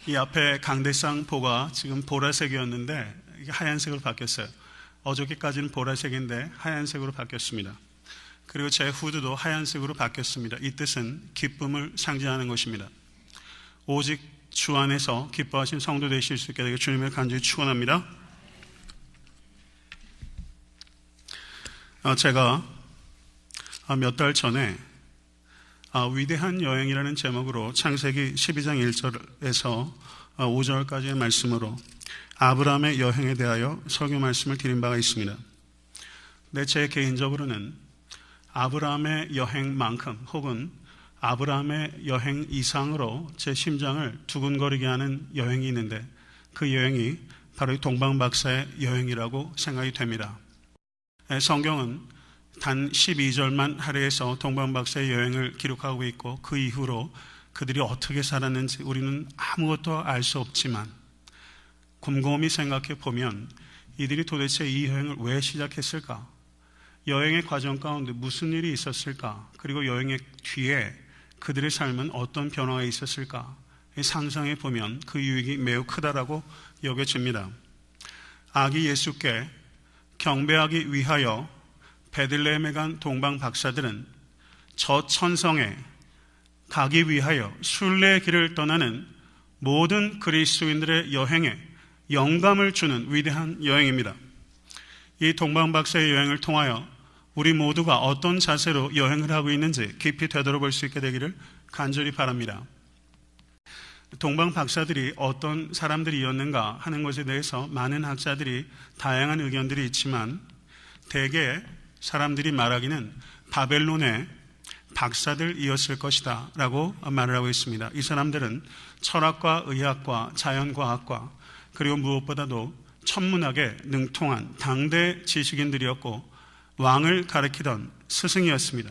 이 앞에 강대상포가 지금 보라색이었는데 이게 하얀색으로 바뀌었어요. 어저께까지는 보라색인데 하얀색으로 바뀌었습니다. 그리고 제 후드도 하얀색으로 바뀌었습니다. 이 뜻은 기쁨을 상징하는 것입니다. 오직 주 안에서 기뻐하신 성도 되실 수 있게 되길 주님을 간절히 축원합니다. 제가 몇 달 전에 위대한 여행이라는 제목으로 창세기 12장 1절에서 5절까지의 말씀으로 아브라함의 여행에 대하여 설교 말씀을 드린 바가 있습니다. 근데 제 개인적으로는 아브라함의 여행만큼 혹은 아브라함의 여행 이상으로 제 심장을 두근거리게 하는 여행이 있는데 그 여행이 바로 이 동방박사의 여행이라고 생각이 됩니다. 성경은 단 12절만 할애해서 동방박사의 여행을 기록하고 있고 그 이후로 그들이 어떻게 살았는지 우리는 아무것도 알 수 없지만 곰곰이 생각해 보면 이들이 도대체 이 여행을 왜 시작했을까? 여행의 과정 가운데 무슨 일이 있었을까? 그리고 여행의 뒤에 그들의 삶은 어떤 변화가 있었을까? 상상해 보면 그 유익이 매우 크다라고 여겨집니다. 아기 예수께 경배하기 위하여 베들레헴에 간 동방 박사들은 저 천성에 가기 위하여 순례의 길을 떠나는 모든 그리스도인들의 여행에 영감을 주는 위대한 여행입니다. 이 동방 박사의 여행을 통하여 우리 모두가 어떤 자세로 여행을 하고 있는지 깊이 되돌아볼 수 있게 되기를 간절히 바랍니다. 동방 박사들이 어떤 사람들이었는가 하는 것에 대해서 많은 학자들이 다양한 의견들이 있지만 대개 사람들이 말하기는 바벨론의 박사들이었을 것이다 라고 말을 하고 있습니다. 이 사람들은 철학과 의학과 자연과학과 그리고 무엇보다도 천문학에 능통한 당대 지식인들이었고 왕을 가리키던 스승이었습니다.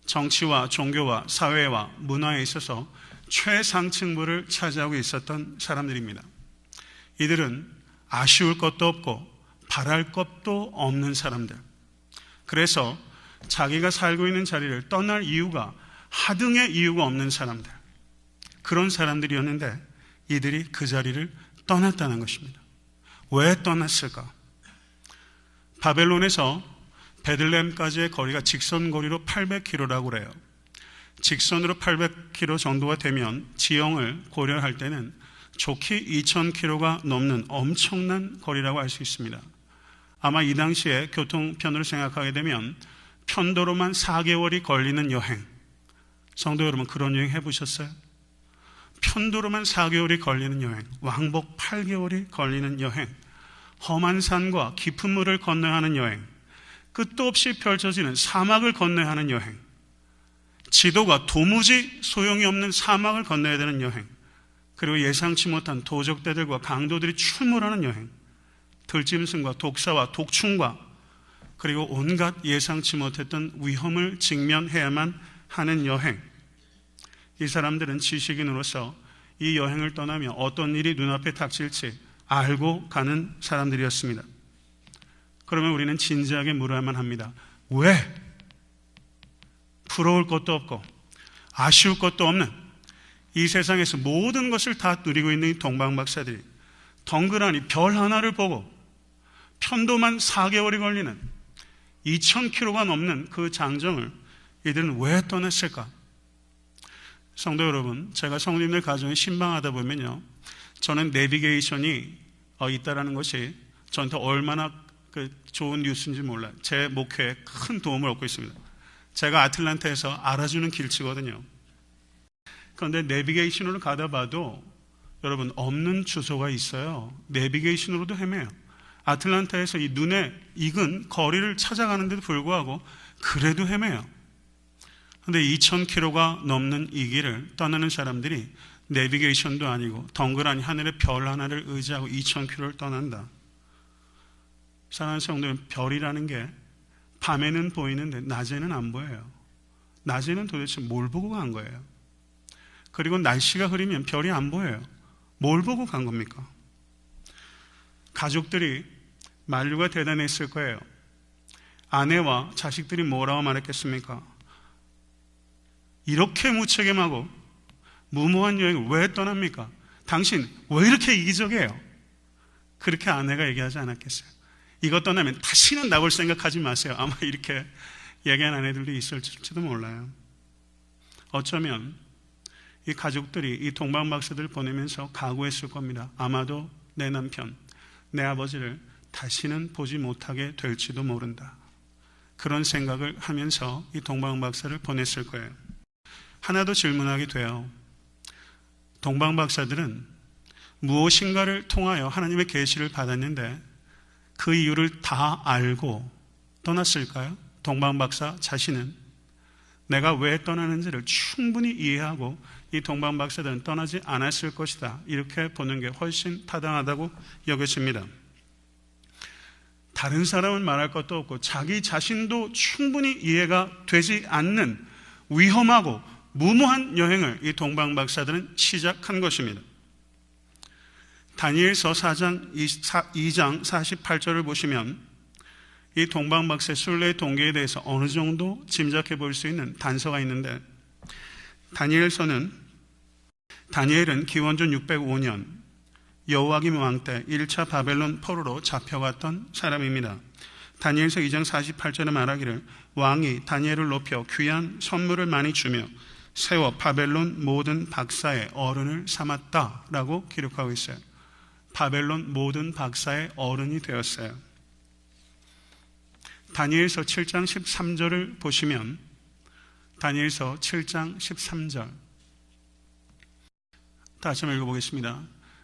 정치와 종교와 사회와 문화에 있어서 최상층부를 차지하고 있었던 사람들입니다. 이들은 아쉬울 것도 없고 바랄 것도 없는 사람들. 그래서 자기가 살고 있는 자리를 떠날 이유가 하등의 이유가 없는 사람들. 그런 사람들이었는데 이들이 그 자리를 떠났다는 것입니다. 왜 떠났을까? 바벨론에서 베들레헴까지의 거리가 직선 거리로 800km라고 그래요. 직선으로 800km 정도가 되면 지형을 고려할 때는 좋게 2000km가 넘는 엄청난 거리라고 할 수 있습니다. 아마 이 당시에 교통편으로 생각하게 되면 편도로만 4개월이 걸리는 여행. 성도 여러분 그런 여행 해보셨어요? 편도로만 4개월이 걸리는 여행, 왕복 8개월이 걸리는 여행, 험한 산과 깊은 물을 건너야 하는 여행, 끝도 없이 펼쳐지는 사막을 건너야 하는 여행, 지도가 도무지 소용이 없는 사막을 건너야 되는 여행, 그리고 예상치 못한 도적대들과 강도들이 출몰하는 여행, 들짐승과 독사와 독충과 그리고 온갖 예상치 못했던 위험을 직면해야만 하는 여행. 이 사람들은 지식인으로서 이 여행을 떠나며 어떤 일이 눈앞에 닥칠지 알고 가는 사람들이었습니다. 그러면 우리는 진지하게 물어야만 합니다. 왜? 부러울 것도 없고 아쉬울 것도 없는 이 세상에서 모든 것을 다 누리고 있는 이 동방박사들이 덩그러니 별 하나를 보고 편도만 4개월이 걸리는 2000km가 넘는 그 장정을 이들은 왜 떠났을까? 성도 여러분, 제가 성도님들 가정에 신방하다 보면요, 저는 내비게이션이 있다라는 것이 저한테 얼마나 좋은 뉴스인지 몰라요. 제 목회에 큰 도움을 얻고 있습니다. 제가 아틀란타에서 알아주는 길치거든요. 그런데 내비게이션으로 가다 봐도 여러분 없는 주소가 있어요. 내비게이션으로도 헤매요. 아틀란타에서 이 눈에 익은 거리를 찾아가는데도 불구하고 그래도 헤매요. 그런데 2000km가 넘는 이 길을 떠나는 사람들이 내비게이션도 아니고 덩그러니 하늘의 별 하나를 의지하고 2000km를 떠난다. 사랑하는 성도는 별이라는 게 밤에는 보이는데 낮에는 안 보여요. 낮에는 도대체 뭘 보고 간 거예요? 그리고 날씨가 흐리면 별이 안 보여요. 뭘 보고 간 겁니까? 가족들이 만류가 대단했을 거예요. 아내와 자식들이 뭐라고 말했겠습니까? 이렇게 무책임하고 무모한 여행을 왜 떠납니까? 당신 왜 이렇게 이기적이에요? 그렇게 아내가 얘기하지 않았겠어요? 이것 떠나면 다시는 나올 생각하지 마세요. 아마 이렇게 얘기한 아내들도 있을지도 몰라요. 어쩌면 이 가족들이 이 동방박사들을 보내면서 각오했을 겁니다. 아마도 내 남편, 내 아버지를 다시는 보지 못하게 될지도 모른다. 그런 생각을 하면서 이 동방박사를 보냈을 거예요. 하나 더 질문하게 돼요. 동방박사들은 무엇인가를 통하여 하나님의 계시를 받았는데 그 이유를 다 알고 떠났을까요? 동방박사 자신은 내가 왜 떠나는지를 충분히 이해하고 이 동방박사들은 떠나지 않았을 것이다. 이렇게 보는 게 훨씬 타당하다고 여겨집니다. 다른 사람은 말할 것도 없고 자기 자신도 충분히 이해가 되지 않는 위험하고 무모한 여행을 이 동방박사들은 시작한 것입니다. 다니엘서 4장 2장 48절을 보시면 이 동방박사의 순례의 동기에 대해서 어느 정도 짐작해 볼 수 있는 단서가 있는데, 다니엘은 기원전 605년 여호와김 왕 때 1차 바벨론 포로로 잡혀갔던 사람입니다. 다니엘서 2장 48절에 말하기를 왕이 다니엘을 높여 귀한 선물을 많이 주며 세워 바벨론 모든 박사의 어른을 삼았다라고 기록하고 있어요. 바벨론 모든 박사의 어른이 되었어요. 다니엘서 7장 13절을 보시면 다니엘서 7장 13절 다시 한번 읽어보겠습니다.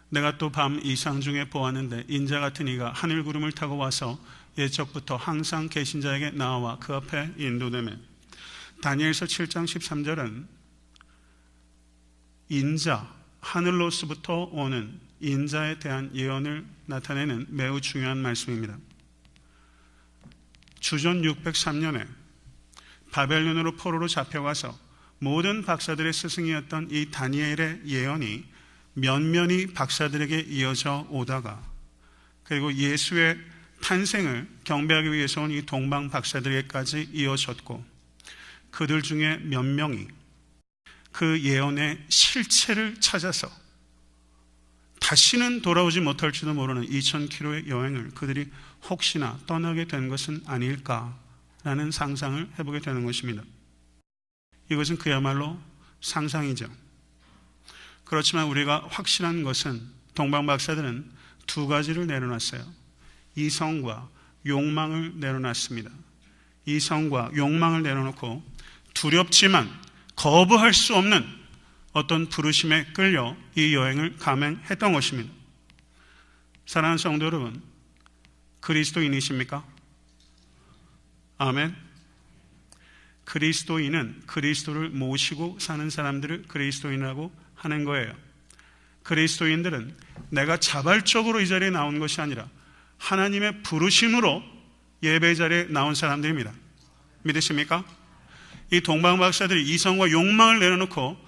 내가 또 밤 이상 중에 보았는데 인자 같은 이가 하늘 구름을 타고 와서 옛적부터 항상 계신 자에게 나와 그 앞에 인도되며. 다니엘서 7장 13절은 인자, 하늘로서부터 오는 인자에 대한 예언을 나타내는 매우 중요한 말씀입니다. 주전 603년에 바벨론으로 포로로 잡혀가서 모든 박사들의 스승이었던 이 다니엘의 예언이 면면이 박사들에게 이어져 오다가 그리고 예수의 탄생을 경배하기 위해서 온 이 동방 박사들에게까지 이어졌고, 그들 중에 몇 명이 그 예언의 실체를 찾아서 다시는 돌아오지 못할지도 모르는 2000km의 여행을 그들이 혹시나 떠나게 된 것은 아닐까라는 상상을 해보게 되는 것입니다. 이것은 그야말로 상상이죠. 그렇지만 우리가 확실한 것은 동방박사들은 두 가지를 내려놨어요. 이성과 욕망을 내려놨습니다. 이성과 욕망을 내려놓고 두렵지만 거부할 수 없는 어떤 부르심에 끌려 이 여행을 감행했던 것입니다. 사랑하는 성도 여러분, 그리스도인이십니까? 아멘. 그리스도인은 그리스도를 모시고 사는 사람들을 그리스도인이라고 하는 거예요. 그리스도인들은 내가 자발적으로 이 자리에 나온 것이 아니라 하나님의 부르심으로 예배 자리에 나온 사람들입니다. 믿으십니까? 이 동방박사들이 이성과 욕망을 내려놓고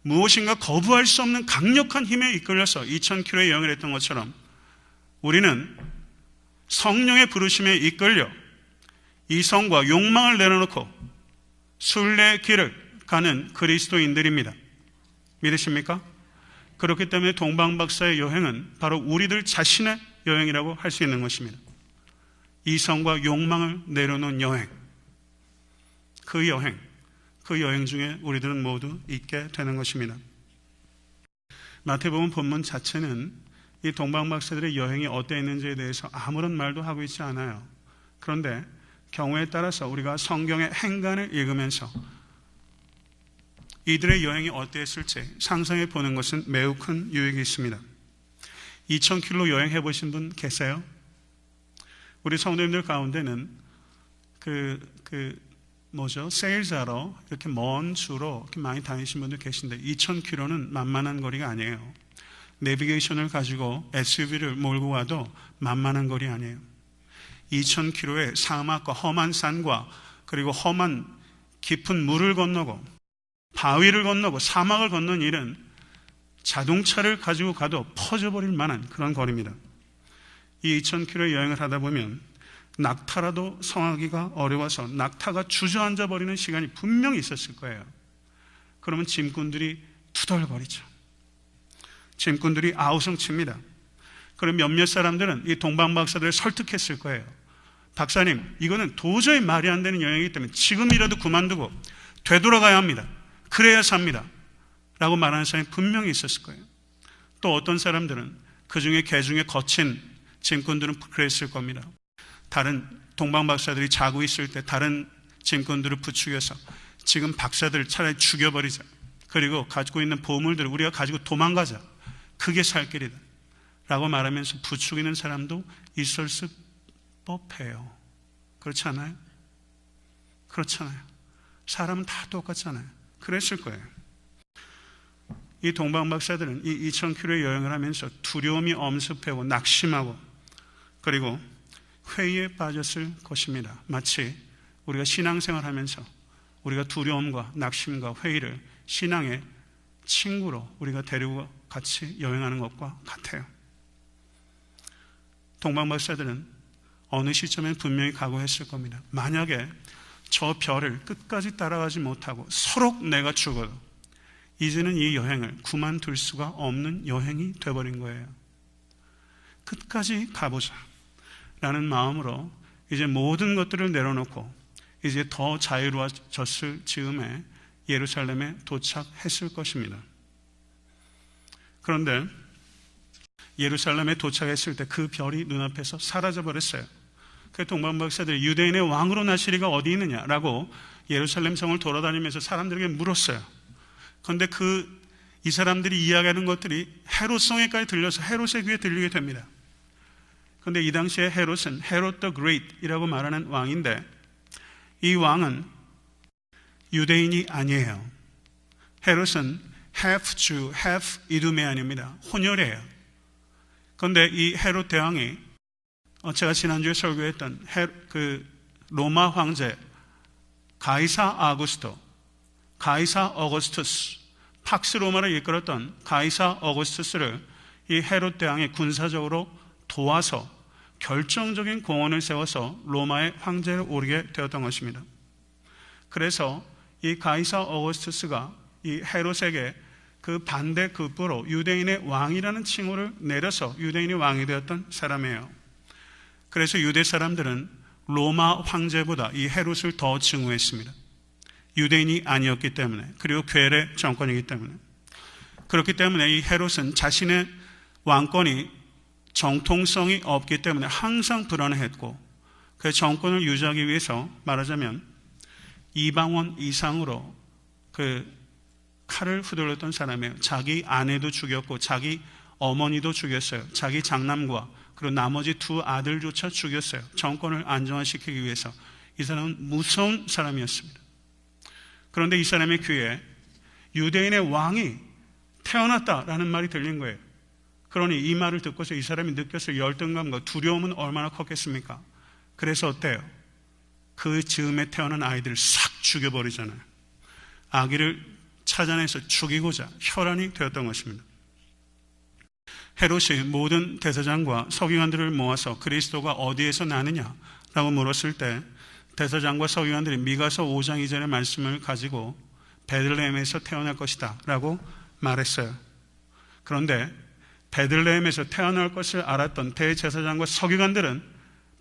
무엇인가 거부할 수 없는 강력한 힘에 이끌려서 2000km의 여행을 했던 것처럼 우리는 성령의 부르심에 이끌려 이성과 욕망을 내려놓고 순례의 길을 가는 그리스도인들입니다. 믿으십니까? 그렇기 때문에 동방박사의 여행은 바로 우리들 자신의 여행이라고 할 수 있는 것입니다. 이성과 욕망을 내려놓은 여행, 그 여행 중에 우리들은 모두 있게 되는 것입니다. 마태복음 본문 자체는 이 동방박사들의 여행이 어땠는지에 대해서 아무런 말도 하고 있지 않아요. 그런데 경우에 따라서 우리가 성경의 행간을 읽으면서 이들의 여행이 어땠을지 상상해 보는 것은 매우 큰 유익이 있습니다. 2000km 여행해 보신 분 계세요? 우리 성도님들 가운데는 세일즈하러 이렇게 먼 주로 이렇게 많이 다니신 분들 계신데 2000km는 만만한 거리가 아니에요. 내비게이션을 가지고 SUV를 몰고 가도 만만한 거리 아니에요. 2000km의 사막과 험한 산과 그리고 험한 깊은 물을 건너고 바위를 건너고 사막을 건너는 일은 자동차를 가지고 가도 퍼져버릴 만한 그런 거리입니다. 이 2000km 여행을 하다 보면 낙타라도 성하기가 어려워서 낙타가 주저앉아 버리는 시간이 분명히 있었을 거예요. 그러면 짐꾼들이 투덜거리죠. 짐꾼들이 아우성칩니다. 그럼 몇몇 사람들은 이 동방 박사들을 설득했을 거예요. 박사님, 이거는 도저히 말이 안 되는 여행이기 때문에 지금이라도 그만두고 되돌아가야 합니다. 그래야 삽니다. 라고 말하는 사람이 분명히 있었을 거예요. 또 어떤 사람들은 그 중에 개중에 거친 짐꾼들은 그랬을 겁니다. 다른 동방 박사들이 자고 있을 때 다른 짐꾼들을 부추겨서 지금 박사들 차라리 죽여버리자. 그리고 가지고 있는 보물들을 우리가 가지고 도망가자. 그게 살 길이다. 라고 말하면서 부추기는 사람도 있었을 법해요. 그렇지 않아요? 그렇잖아요. 사람은 다 똑같잖아요. 그랬을 거예요. 이 동방 박사들은 이 2000km의 여행을 하면서 두려움이 엄습하고 낙심하고 그리고 회의에 빠졌을 것입니다. 마치 우리가 신앙생활 하면서 우리가 두려움과 낙심과 회의를 신앙의 친구로 우리가 데리고 같이 여행하는 것과 같아요. 동방 박사들은 어느 시점에 분명히 각오했을 겁니다. 만약에 저 별을 끝까지 따라가지 못하고 서로 내가 죽어도 이제는 이 여행을 그만둘 수가 없는 여행이 되어버린 거예요. 끝까지 가보자 라는 마음으로 이제 모든 것들을 내려놓고 이제 더 자유로워졌을 즈음에 예루살렘에 도착했을 것입니다. 그런데 예루살렘에 도착했을 때 그 별이 눈앞에서 사라져버렸어요. 그 동방 박사들이 유대인의 왕으로 나시리가 어디 있느냐라고 예루살렘 성을 돌아다니면서 사람들에게 물었어요. 그런데 이 사람들이 이야기하는 것들이 헤롯 성에까지 들려서 헤롯의 귀에 들리게 됩니다. 그런데 이 당시에 헤롯은 헤롯 더 그레이트이라고 말하는 왕인데 이 왕은 유대인이 아니에요. 헤롯은 half Jew, half 이두메안입니다. 혼혈이에요. 그런데 이 헤롯 대왕이 제가 지난주에 설교했던 로마 황제 가이사 어거스투스, 팍스 로마를 이끌었던 가이사 어거스투스를 이 헤롯 대왕이 군사적으로 도와서 결정적인 공헌을 세워서 로마의 황제를 오르게 되었던 것입니다. 그래서 이 가이사 어거스투스가 이 헤롯에게 그 반대급부로 유대인의 왕이라는 칭호를 내려서 유대인의 왕이 되었던 사람이에요. 그래서 유대 사람들은 로마 황제보다 이 헤롯을 더 증오했습니다. 유대인이 아니었기 때문에, 그리고 괴뢰 정권이기 때문에. 그렇기 때문에 이 헤롯은 자신의 왕권이 정통성이 없기 때문에 항상 불안해했고 그 정권을 유지하기 위해서 말하자면 이방원 이상으로 그 칼을 휘둘렀던 사람이에요. 자기 아내도 죽였고 자기 어머니도 죽였어요. 자기 장남과 그리고 나머지 두 아들조차 죽였어요. 정권을 안정화시키기 위해서. 이 사람은 무서운 사람이었습니다. 그런데 이 사람의 귀에 유대인의 왕이 태어났다라는 말이 들린 거예요. 그러니 이 말을 듣고서 이 사람이 느꼈을 열등감과 두려움은 얼마나 컸겠습니까? 그래서 어때요? 그 즈음에 태어난 아이들을 싹 죽여버리잖아요. 아기를 찾아내서 죽이고자 혈안이 되었던 것입니다. 헤롯이 모든 대사장과 서기관들을 모아서 그리스도가 어디에서 나느냐라고 물었을 때 대사장과 서기관들이 미가서 5장 2절의 말씀을 가지고 베들레헴에서 태어날 것이다 라고 말했어요. 그런데 베들레헴에서 태어날 것을 알았던 대제사장과 서기관들은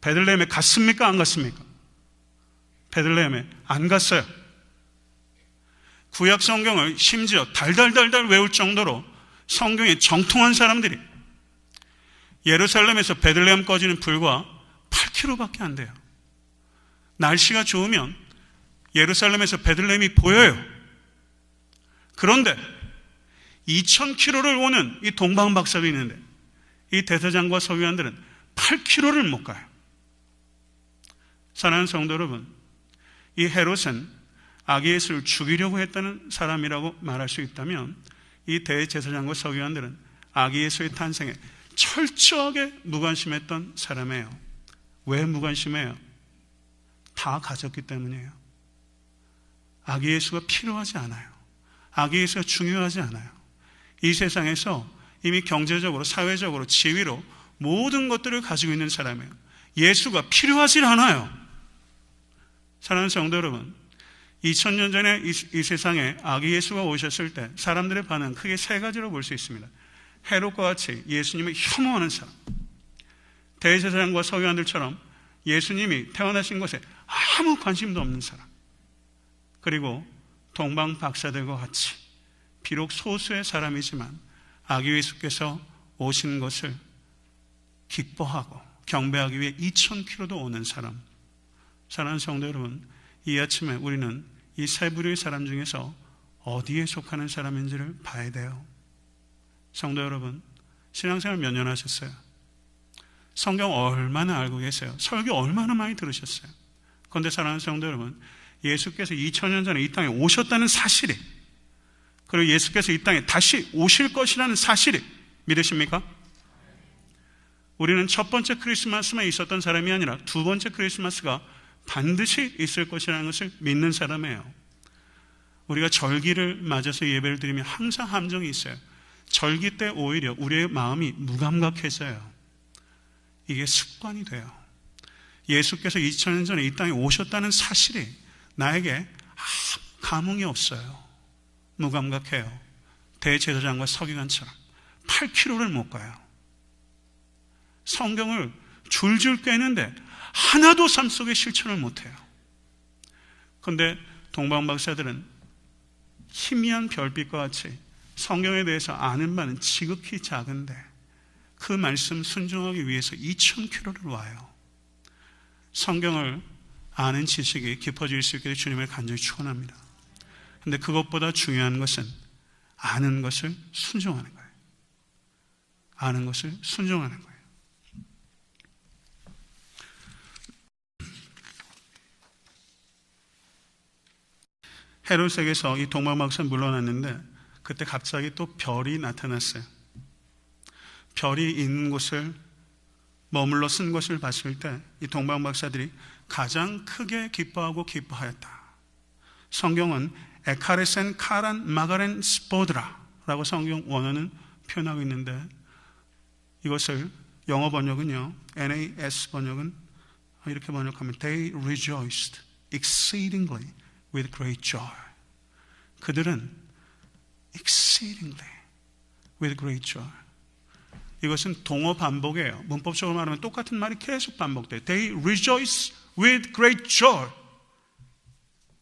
베들레헴에 갔습니까? 안 갔습니까? 베들레헴에 안 갔어요. 구약 성경을 심지어 달달달달 외울 정도로 성경에 정통한 사람들이 예루살렘에서 베들레헴까지는 불과 8km밖에 안 돼요. 날씨가 좋으면 예루살렘에서 베들레헴이 보여요. 그런데 2000km를 오는 이 동방 박사도 있는데 이 대사장과 서기관들은 8km를 못 가요. 사랑하는 성도 여러분, 이 헤롯은 아기 예수를 죽이려고 했다는 사람이라고 말할 수 있다면 이 대제사장과 서기관들은 아기 예수의 탄생에 철저하게 무관심했던 사람이에요. 왜 무관심해요? 다 가졌기 때문이에요. 아기 예수가 필요하지 않아요. 아기 예수가 중요하지 않아요. 이 세상에서 이미 경제적으로, 사회적으로, 지위로 모든 것들을 가지고 있는 사람이에요. 예수가 필요하지 않아요. 사랑하는 성도 여러분, 2000년 전에 이 세상에 아기 예수가 오셨을 때 사람들의 반응 크게 세 가지로 볼 수 있습니다. 헤롯과 같이 예수님을 혐오하는 사람, 대제사장과 서기관들처럼 예수님이 태어나신 것에 아무 관심도 없는 사람, 그리고 동방 박사들과 같이 비록 소수의 사람이지만 아기 예수께서 오신 것을 기뻐하고 경배하기 위해 2000km도 오는 사람. 사랑하는 성도 여러분, 이 아침에 우리는 이 세 부류의 사람 중에서 어디에 속하는 사람인지를 봐야 돼요. 성도 여러분, 신앙생활 몇 년 하셨어요? 성경 얼마나 알고 계세요? 설교 얼마나 많이 들으셨어요? 그런데 사랑하는 성도 여러분, 예수께서 2000년 전에 이 땅에 오셨다는 사실이, 그리고 예수께서 이 땅에 다시 오실 것이라는 사실이 믿으십니까? 우리는 첫 번째 크리스마스만 있었던 사람이 아니라 두 번째 크리스마스가 반드시 있을 것이라는 것을 믿는 사람이에요. 우리가 절기를 맞아서 예배를 드리면 항상 함정이 있어요. 절기 때 오히려 우리의 마음이 무감각해져요. 이게 습관이 돼요. 예수께서 2000년 전에 이 땅에 오셨다는 사실이 나에게 감흥이 없어요. 무감각해요. 대제사장과 서기관처럼 8km를 못 가요. 성경을 줄줄 꿰는데 하나도 삶 속에 실천을 못해요. 그런데 동방박사들은 희미한 별빛과 같이 성경에 대해서 아는 바는 지극히 작은데 그 말씀 순종하기 위해서 2000km를 와요. 성경을 아는 지식이 깊어질 수 있게 주님을 간절히 축원합니다. 그런데 그것보다 중요한 것은 아는 것을 순종하는 거예요. 아는 것을 순종하는 거예요. 헤롯에게서 이 동방박사 물러났는데 그때 갑자기 또 별이 나타났어요. 별이 있는 곳을 머물러 쓴 것을 봤을 때 이 동방박사들이 가장 크게 기뻐하고 기뻐하였다. 성경은 에카레센 카란 마가렌 스포드라라고 성경 원어는 표현하고 있는데 이것을 영어 번역은요, NAS 번역은 이렇게 번역하면 They rejoiced exceedingly with great joy. 그들은 exceedingly with great joy. 이것은 동어 반복이에요. 문법적으로 말하면 똑같은 말이 계속 반복돼요. They rejoice with great joy.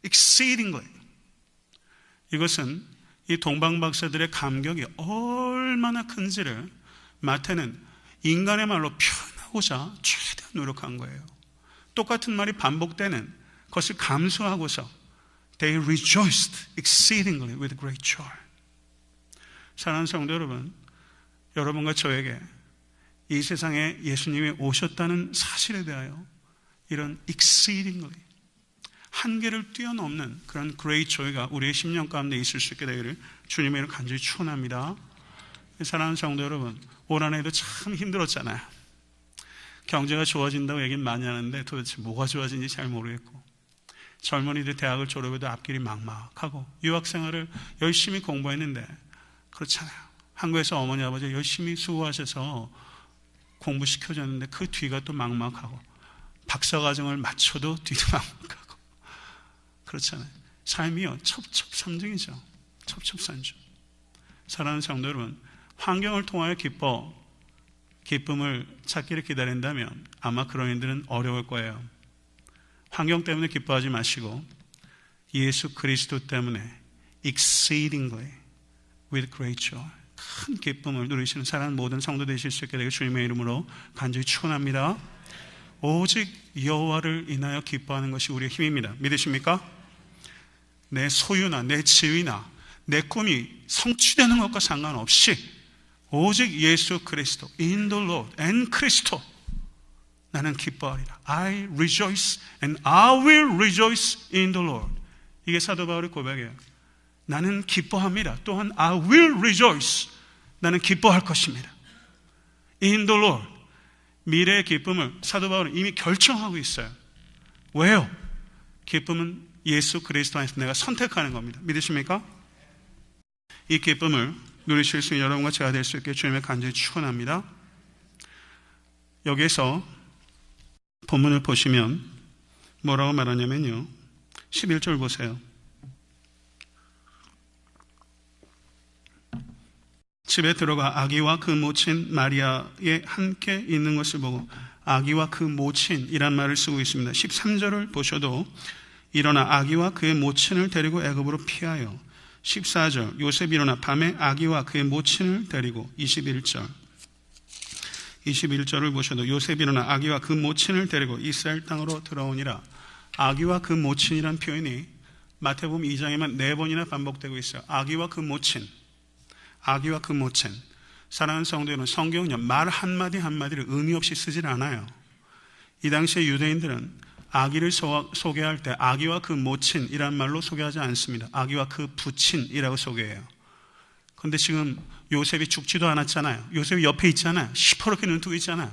exceedingly. 이것은 이 동방박사들의 감격이 얼마나 큰지를 마태는 인간의 말로 표현하고자 최대한 노력한 거예요. 똑같은 말이 반복되는 것을 감수하고서 They rejoiced exceedingly with great joy. 사랑하는 성도 여러분, 여러분과 저에게 이 세상에 예수님이 오셨다는 사실에 대하여 이런 exceedingly 한계를 뛰어넘는 그런 great joy가 우리의 심령 가운데 있을 수 있게 되기를 주님의 이름으로 간절히 축원합니다. 사랑하는 성도 여러분, 올 한 해도 참 힘들었잖아요. 경제가 좋아진다고 얘기는 많이 하는데 도대체 뭐가 좋아진지 잘 모르겠고, 젊은이들 대학을 졸업해도 앞길이 막막하고, 유학생활을 열심히 공부했는데 그렇잖아요. 한국에서 어머니 아버지 열심히 수고하셔서 공부시켜줬는데 그 뒤가 또 막막하고, 박사과정을 마쳐도 뒤도 막막하고, 그렇잖아요. 삶이요 첩첩산중이죠. 첩첩산중. 사랑하는 성도 여러분, 환경을 통하여 기쁨을 찾기를 기다린다면 아마 그런 일들은 어려울 거예요. 환경 때문에 기뻐하지 마시고 예수 그리스도 때문에 exceedingly with great joy, 큰 기쁨을 누리시는 사랑하는 모든 성도 되실 수 있게 되길 주님의 이름으로 간절히 축원합니다. 오직 여호와를 인하여 기뻐하는 것이 우리의 힘입니다. 믿으십니까? 내 소유나 내 지위나 내 꿈이 성취되는 것과 상관없이 오직 예수 그리스도 in the Lord and Christo 나는 기뻐하리라. I rejoice and I will rejoice in the Lord. 이게 사도 바울의 고백이에요. 나는 기뻐합니다. 또한 I will rejoice. 나는 기뻐할 것입니다. In the Lord. 미래의 기쁨을 사도 바울은 이미 결정하고 있어요. 왜요? 기쁨은 예수 그리스도 안에서 내가 선택하는 겁니다. 믿으십니까? 이 기쁨을 누리실 수 있는 여러분과 제가 될 수 있게 주님의 간절히 축원합니다. 여기에서 본문을 보시면 뭐라고 말하냐면요, 11절 보세요. 집에 들어가 아기와 그 모친 마리아에 함께 있는 것을 보고 아기와 그 모친이란 말을 쓰고 있습니다. 13절을 보셔도 일어나 아기와 그의 모친을 데리고 애굽으로 피하여 14절 요셉이 일어나 밤에 아기와 그의 모친을 데리고 21절을 보셔도 요셉이 일어나 아기와 그 모친을 데리고 이스라엘 땅으로 들어오니라. 아기와 그 모친이란 표현이 마태복음 2장에만 4번이나 반복되고 있어요. 아기와 그 모친, 아기와 그 모친. 사랑하는 성도 여러분, 성경은요 말 한마디 한마디를 의미 없이 쓰질 않아요. 이 당시에 유대인들은 아기를 소개할 때 아기와 그 모친이란 말로 소개하지 않습니다. 아기와 그 부친이라고 소개해요. 그런데 지금 요셉이 죽지도 않았잖아요. 요셉이 옆에 있잖아요. 시퍼렇게 눈 뜨고 있잖아요.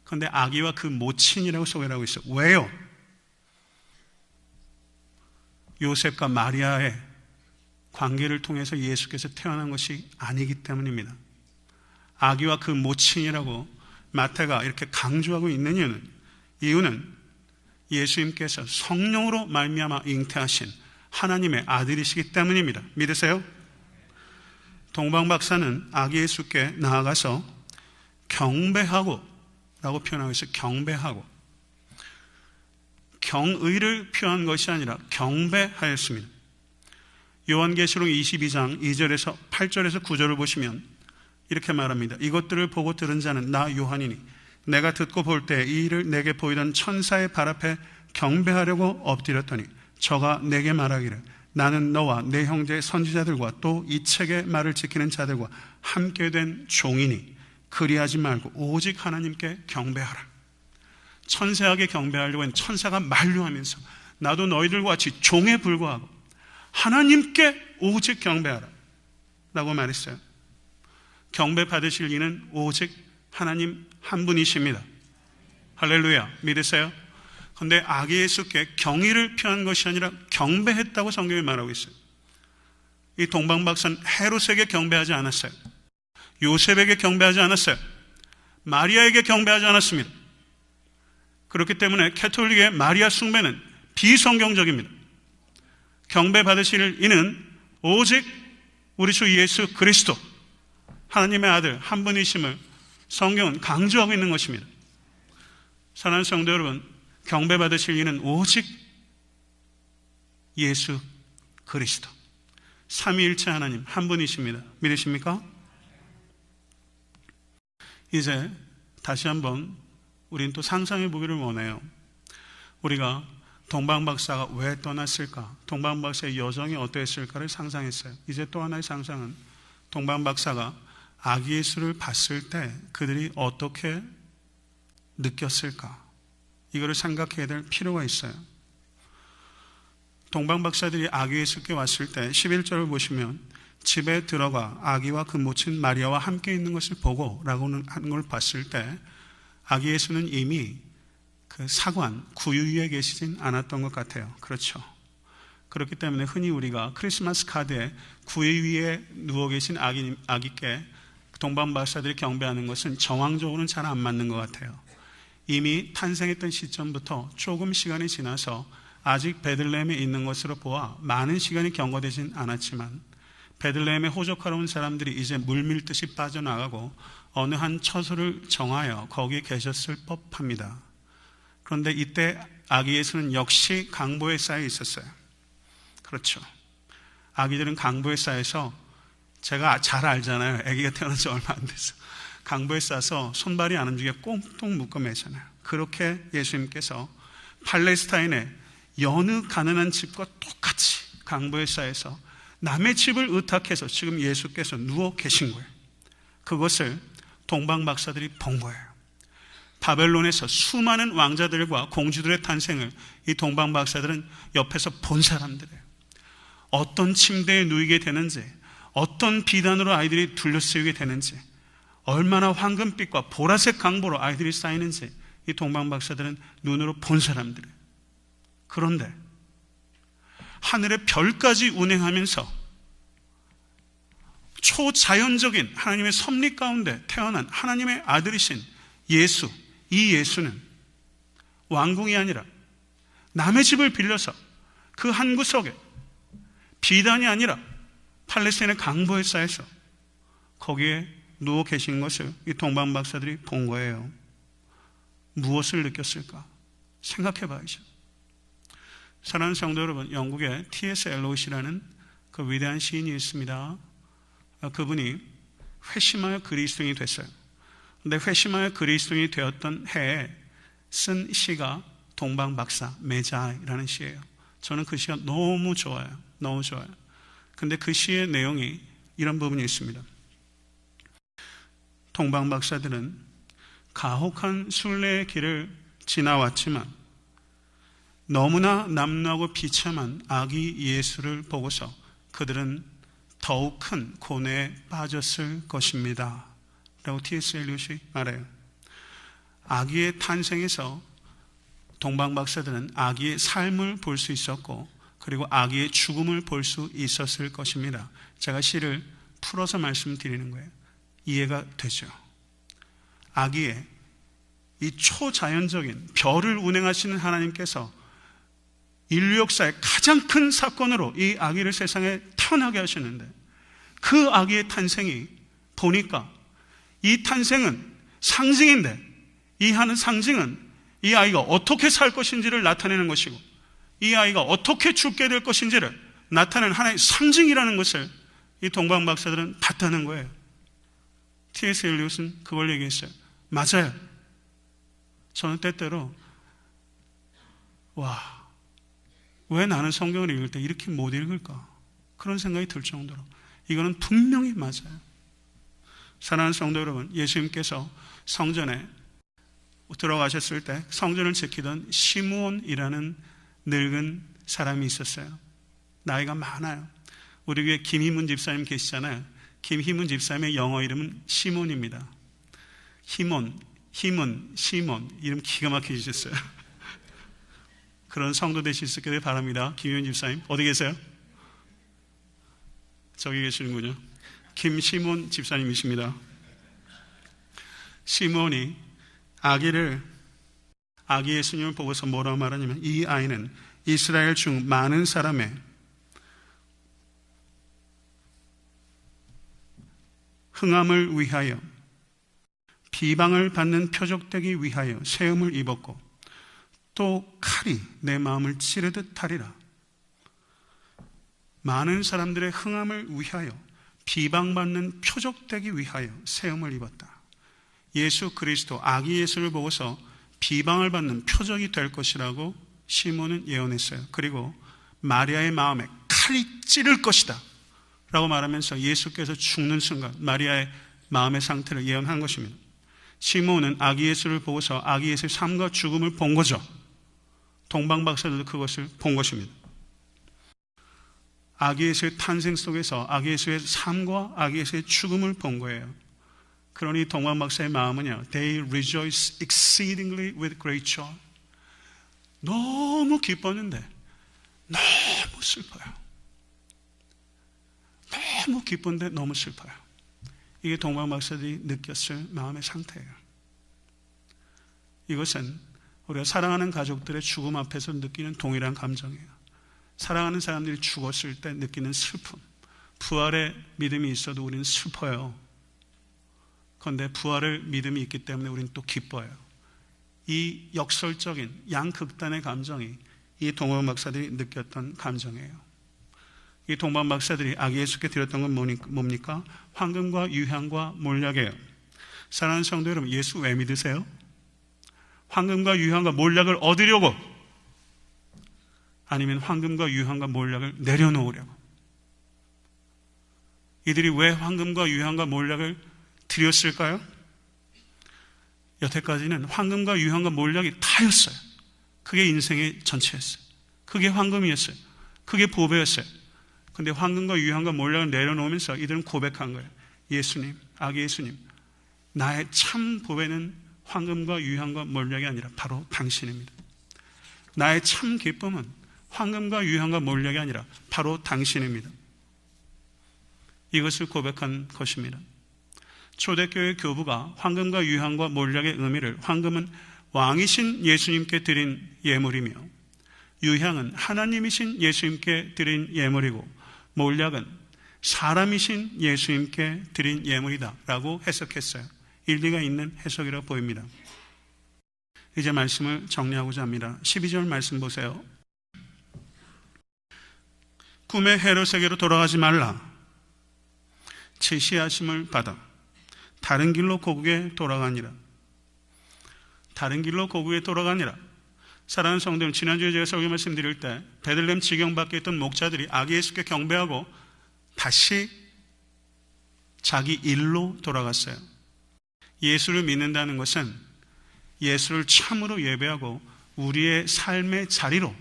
그런데 아기와 그 모친이라고 소개를 하고 있어요. 왜요? 요셉과 마리아의 관계를 통해서 예수께서 태어난 것이 아니기 때문입니다. 아기와 그 모친이라고 마태가 이렇게 강조하고 있는 이유는 예수님께서 성령으로 말미암아 잉태하신 하나님의 아들이시기 때문입니다. 믿으세요? 동방박사는 아기 예수께 나아가서 경배하고 라고 표현하고 있어요. 경배하고. 경의를 표한 것이 아니라 경배하였습니다. 요한계시록 22장 2절에서 8절에서 9절을 보시면 이렇게 말합니다. 이것들을 보고 들은 자는 나 요한이니 내가 듣고 볼 때 이 일을 내게 보이던 천사의 발 앞에 경배하려고 엎드렸더니 저가 내게 말하기를 나는 너와 내 형제 선지자들과 또 이 책의 말을 지키는 자들과 함께 된 종이니 그리하지 말고 오직 하나님께 경배하라. 천사에게 경배하려고 한 천사가 만류하면서 나도 너희들과 같이 종에 불과하고 하나님께 오직 경배하라 라고 말했어요. 경배 받으실 이는 오직 하나님 한 분이십니다. 할렐루야. 믿으세요? 그런데 아기 예수께 경의를 표한 것이 아니라 경배했다고 성경이 말하고 있어요. 이 동방박사는 헤롯에게 경배하지 않았어요. 요셉에게 경배하지 않았어요. 마리아에게 경배하지 않았습니다. 그렇기 때문에 캐톨릭의 마리아 숭배는 비성경적입니다. 경배 받으실 이는 오직 우리 주 예수 그리스도 하나님의 아들 한 분이심을 성경은 강조하고 있는 것입니다. 사랑하는 성도 여러분, 경배 받으실 이는 오직 예수 그리스도 삼위일체 하나님 한 분이십니다. 믿으십니까? 이제 다시 한번 우린 또 상상해 보기를 원해요. 우리가 동방박사가 왜 떠났을까? 동방박사의 여정이 어떠했을까를 상상했어요. 이제 또 하나의 상상은 동방박사가 아기 예수를 봤을 때 그들이 어떻게 느꼈을까? 이거를 생각해야 될 필요가 있어요. 동방박사들이 아기 예수께 왔을 때 11절을 보시면 집에 들어가 아기와 그 모친 마리아와 함께 있는 것을 보고 라고 하는 걸 봤을 때 아기 예수는 이미 그 사관, 구유위에 계시진 않았던 것 같아요. 그렇죠. 그렇기 때문에 흔히 우리가 크리스마스 카드에 구유위에 누워 계신 아기께 동방박사들이 경배하는 것은 정황적으로는 잘 안 맞는 것 같아요. 이미 탄생했던 시점부터 조금 시간이 지나서 아직 베들레헴에 있는 것으로 보아 많은 시간이 경과되진 않았지만 베들레헴에 호적하러 온 사람들이 이제 물밀듯이 빠져나가고 어느 한 처소를 정하여 거기에 계셨을 법합니다. 그런데 이때 아기 예수는 역시 강보에 쌓여 있었어요. 그렇죠. 아기들은 강보에 쌓여서 제가 잘 알잖아요. 아기가 태어난 지 얼마 안 돼서 강보에 싸서 손발이 안 움직여 꽁통 묶어 매잖아요. 그렇게 예수님께서 팔레스타인의 여느 가난한 집과 똑같이 강보에 쌓여서 남의 집을 의탁해서 지금 예수께서 누워 계신 거예요. 그것을 동방박사들이 본 거예요. 바벨론에서 수많은 왕자들과 공주들의 탄생을 이 동방박사들은 옆에서 본 사람들이에요. 어떤 침대에 누이게 되는지, 어떤 비단으로 아이들이 둘러쓰이게 되는지, 얼마나 황금빛과 보라색 강보로 아이들이 쌓이는지 이 동방박사들은 눈으로 본 사람들이에요. 그런데 하늘의 별까지 운행하면서 초자연적인 하나님의 섭리 가운데 태어난 하나님의 아들이신 예수, 이 예수는 왕궁이 아니라 남의 집을 빌려서 그 한 구석에 비단이 아니라 팔레스타인의 강보에 쌓여서 거기에 누워 계신 것을 이 동방 박사들이 본 거예요. 무엇을 느꼈을까? 생각해 봐야죠. 사랑하는 성도 여러분, 영국에 T.S. 엘롯이라는 그 위대한 시인이 있습니다. 그분이 회심하여 그리스도인이 됐어요. 근데 회심하여 그리스도인이 되었던 해에 쓴 시가 동방박사 메자이라는 시예요. 저는 그 시가 너무 좋아요. 너무 좋아요. 근데 그 시의 내용이 이런 부분이 있습니다. 동방박사들은 가혹한 순례의 길을 지나왔지만 너무나 남루하고 비참한 아기 예수를 보고서 그들은 더욱 큰 고뇌에 빠졌을 것입니다 라고 T.S. 엘롯이 말해요. 아기의 탄생에서 동방박사들은 아기의 삶을 볼 수 있었고 그리고 아기의 죽음을 볼 수 있었을 것입니다. 제가 시를 풀어서 말씀드리는 거예요. 이해가 되죠? 아기의 이 초자연적인 별을 운행하시는 하나님께서 인류 역사의 가장 큰 사건으로 이 아기를 세상에 태어나게 하시는데 그 아기의 탄생이 보니까 이 탄생은 상징인데 이 하는 상징은 이 아이가 어떻게 살 것인지를 나타내는 것이고 이 아이가 어떻게 죽게 될 것인지를 나타내는 하나의 상징이라는 것을 이 동방박사들은 봤다는 거예요. T.S. 엘리엇은 그걸 얘기했어요. 맞아요. 저는 때때로 왜 나는 성경을 읽을 때 이렇게 못 읽을까? 그런 생각이 들 정도로 이거는 분명히 맞아요. 사랑하는 성도 여러분, 예수님께서 성전에 들어가셨을 때 성전을 지키던 시므온이라는 늙은 사람이 있었어요. 나이가 많아요. 우리 교회 김희문 집사님 계시잖아요. 김희문 집사님의 영어 이름은 시몬입니다. 시몬 이름 기가 막히게 주셨어요. 그런 성도 되실 수 있기를 바랍니다. 김희문 집사님 어디 계세요? 저기 계시는군요. 김시몬 집사님이십니다. 시몬이 아기 예수님을 보고서 뭐라고 말하냐면 이 아이는 이스라엘 중 많은 사람의 흥함을 위하여 비방을 받는 표적되기 위하여 세움을 입었고 또 칼이 내 마음을 찌르듯 하리라. 많은 사람들의 흥함을 위하여 비방받는 표적되기 위하여 세움을 입었다. 예수 그리스도 아기 예수를 보고서 비방을 받는 표적이 될 것이라고 시몬은 예언했어요. 그리고 마리아의 마음에 칼이 찌를 것이다 라고 말하면서 예수께서 죽는 순간 마리아의 마음의 상태를 예언한 것입니다. 시몬은 아기 예수를 보고서 아기 예수의 삶과 죽음을 본 거죠. 동방박사들도 그것을 본 것입니다. 아기 예수의 탄생 속에서 아기 예수의 삶과 아기 예수의 죽음을 본 거예요. 그러니 동방박사의 마음은요, They rejoice exceedingly with great joy. 너무 기뻤는데 너무 슬퍼요. 너무 기쁜데 너무 슬퍼요. 이게 동방박사들이 느꼈을 마음의 상태예요. 이것은 우리가 사랑하는 가족들의 죽음 앞에서 느끼는 동일한 감정이에요. 사랑하는 사람들이 죽었을 때 느끼는 슬픔. 부활의 믿음이 있어도 우리는 슬퍼요. 그런데 부활의 믿음이 있기 때문에 우리는 또 기뻐요. 이 역설적인 양극단의 감정이 이 동방박사들이 느꼈던 감정이에요. 이 동방박사들이 아기 예수께 드렸던 건 뭡니까? 황금과 유향과 몰약이에요. 사랑하는 성도 여러분, 예수 왜 믿으세요? 황금과 유향과 몰약을 얻으려고, 아니면 황금과 유향과 몰약을 내려놓으려고. 이들이 왜 황금과 유향과 몰약을 드렸을까요? 여태까지는 황금과 유향과 몰약이 다였어요. 그게 인생의 전체였어요. 그게 황금이었어요. 그게 보배였어요. 근데 황금과 유향과 몰약을 내려놓으면서 이들은 고백한 거예요. 예수님, 아기 예수님, 나의 참 보배는 황금과 유향과 몰약이 아니라 바로 당신입니다. 나의 참 기쁨은 황금과 유향과 몰약이 아니라 바로 당신입니다. 이것을 고백한 것입니다. 초대교회 교부가 황금과 유향과 몰약의 의미를, 황금은 왕이신 예수님께 드린 예물이며 유향은 하나님이신 예수님께 드린 예물이고 몰약은 사람이신 예수님께 드린 예물이다 라고 해석했어요. 일리가 있는 해석이라고 보입니다. 이제 말씀을 정리하고자 합니다. 12절 말씀 보세요. 꿈의 헤롯에게로 돌아가지 말라. 지시하심을 받아 다른 길로 고국에 돌아가니라. 다른 길로 고국에 돌아가니라. 사랑하는 성도님, 지난주에 제가 설교 말씀드릴 때 베들레헴 지경 밖에 있던 목자들이 아기 예수께 경배하고 다시 자기 일로 돌아갔어요. 예수를 믿는다는 것은 예수를 참으로 예배하고 우리의 삶의 자리로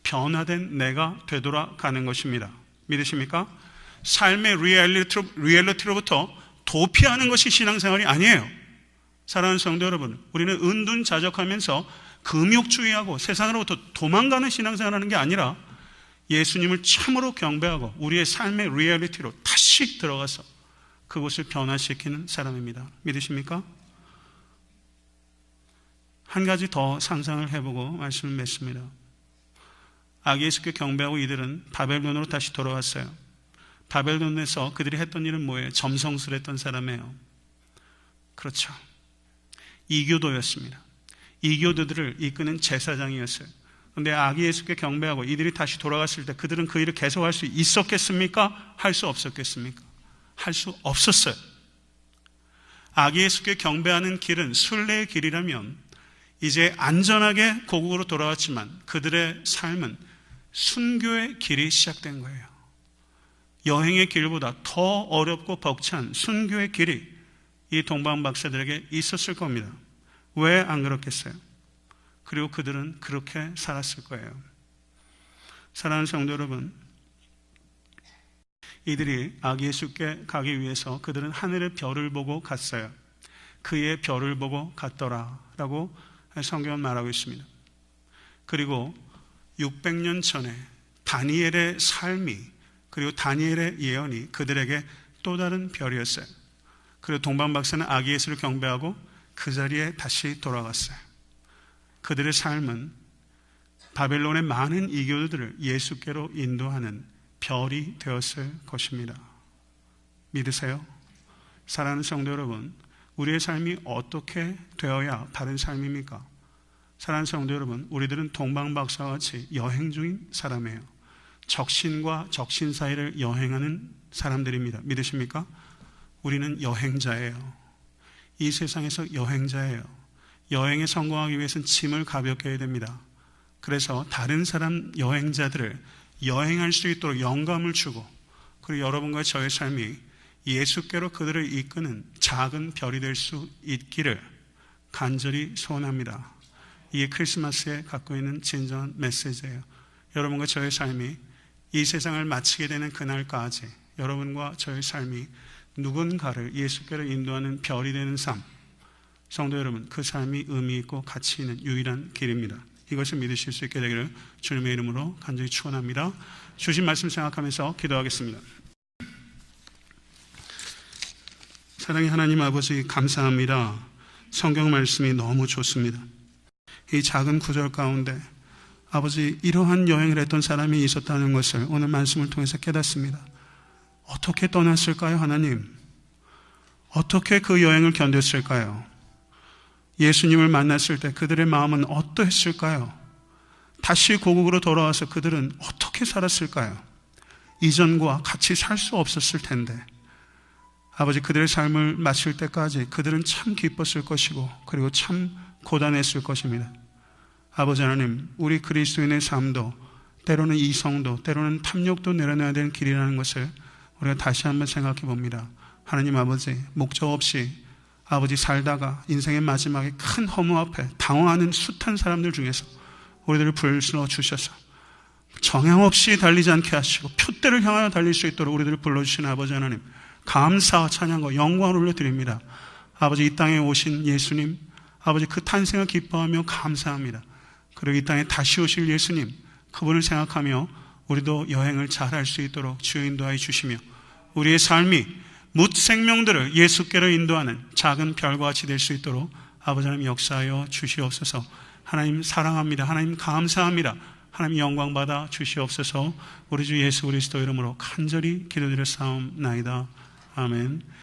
변화된 내가 되돌아가는 것입니다. 믿으십니까? 삶의 리얼리티로부터 도피하는 것이 신앙생활이 아니에요. 사랑하는 성도 여러분, 우리는 은둔자적하면서 금욕주의하고 세상으로부터 도망가는 신앙생활을 하는 게 아니라 예수님을 참으로 경배하고 우리의 삶의 리얼리티로 다시 들어가서 그곳을 변화시키는 사람입니다. 믿으십니까? 한 가지 더 상상을 해보고 말씀을 맺습니다. 아기 예수께 경배하고 이들은 바벨론으로 다시 돌아왔어요. 바벨론에서 그들이 했던 일은 뭐예요? 점성술했던 사람이에요. 그렇죠. 이교도였습니다. 이교도들을 이끄는 제사장이었어요. 그런데 아기 예수께 경배하고 이들이 다시 돌아갔을 때 그들은 그 일을 계속할 수 있었겠습니까? 할 수 없었겠습니까? 할 수 없었어요. 아기 예수께 경배하는 길은 순례의 길이라면 이제 안전하게 고국으로 돌아왔지만 그들의 삶은 순교의 길이 시작된 거예요. 여행의 길보다 더 어렵고 벅찬 순교의 길이 이 동방 박사들에게 있었을 겁니다. 왜 안 그렇겠어요? 그리고 그들은 그렇게 살았을 거예요. 사랑하는 성도 여러분, 이들이 아기 예수께 가기 위해서 그들은 하늘의 별을 보고 갔어요. 그의 별을 보고 갔더라 라고 성경은 말하고 있습니다. 그리고 600년 전에 다니엘의 삶이 그리고 다니엘의 예언이 그들에게 또 다른 별이었어요. 그리고 동방박사는 아기 예수를 경배하고 그 자리에 다시 돌아갔어요. 그들의 삶은 바벨론의 많은 이교도들을 예수께로 인도하는 별이 되었을 것입니다. 믿으세요? 사랑하는 성도 여러분, 우리의 삶이 어떻게 되어야 다른 삶입니까? 사랑하는 성도 여러분, 우리들은 동방박사와 같이 여행 중인 사람이에요. 적신과 적신 사이를 여행하는 사람들입니다. 믿으십니까? 우리는 여행자예요. 이 세상에서 여행자예요. 여행에 성공하기 위해서는 짐을 가볍게 해야 됩니다. 그래서 다른 사람 여행자들을 여행할 수 있도록 영감을 주고, 그리고 여러분과 저의 삶이 예수께로 그들을 이끄는 작은 별이 될 수 있기를 간절히 소원합니다. 이게 크리스마스에 갖고 있는 진정한 메시지예요. 여러분과 저의 삶이 이 세상을 마치게 되는 그날까지 여러분과 저의 삶이 누군가를 예수께로 인도하는 별이 되는 삶, 성도 여러분, 그 삶이 의미 있고 가치 있는 유일한 길입니다. 이것을 믿으실 수 있게 되기를 주님의 이름으로 간절히 축원합니다. 주신 말씀 생각하면서 기도하겠습니다. 사랑의 하나님 아버지, 감사합니다. 성경 말씀이 너무 좋습니다. 이 작은 구절 가운데 아버지, 이러한 여행을 했던 사람이 있었다는 것을 오늘 말씀을 통해서 깨닫습니다. 어떻게 떠났을까요, 하나님? 어떻게 그 여행을 견뎠을까요? 예수님을 만났을 때 그들의 마음은 어떠했을까요? 다시 고국으로 돌아와서 그들은 어떻게 살았을까요? 이전과 같이 살 수 없었을 텐데 아버지, 그들의 삶을 마칠 때까지 그들은 참 기뻤을 것이고 그리고 참 고단했을 것입니다. 아버지 하나님, 우리 그리스도인의 삶도 때로는 이성도 때로는 탐욕도 내려놔야 되는 길이라는 것을 우리가 다시 한번 생각해 봅니다. 하나님 아버지, 목적 없이 아버지 살다가 인생의 마지막에 큰 허무 앞에 당황하는 숱한 사람들 중에서 우리들을 불러 주셔서 정향 없이 달리지 않게 하시고 표대를 향하여 달릴 수 있도록 우리들을 불러주신 아버지 하나님, 감사와 찬양과 영광을 올려드립니다. 아버지, 이 땅에 오신 예수님, 아버지 그 탄생을 기뻐하며 감사합니다. 그리고 이 땅에 다시 오실 예수님, 그분을 생각하며 우리도 여행을 잘할 수 있도록 주여 인도하여 주시며 우리의 삶이 뭇 생명들을 예수께로 인도하는 작은 별과 같이 될 수 있도록 아버지 하나님 역사하여 주시옵소서. 하나님 사랑합니다. 하나님 감사합니다. 하나님 영광 받아 주시옵소서. 우리 주 예수 그리스도 이름으로 간절히 기도드려 싸움나이다. 아멘.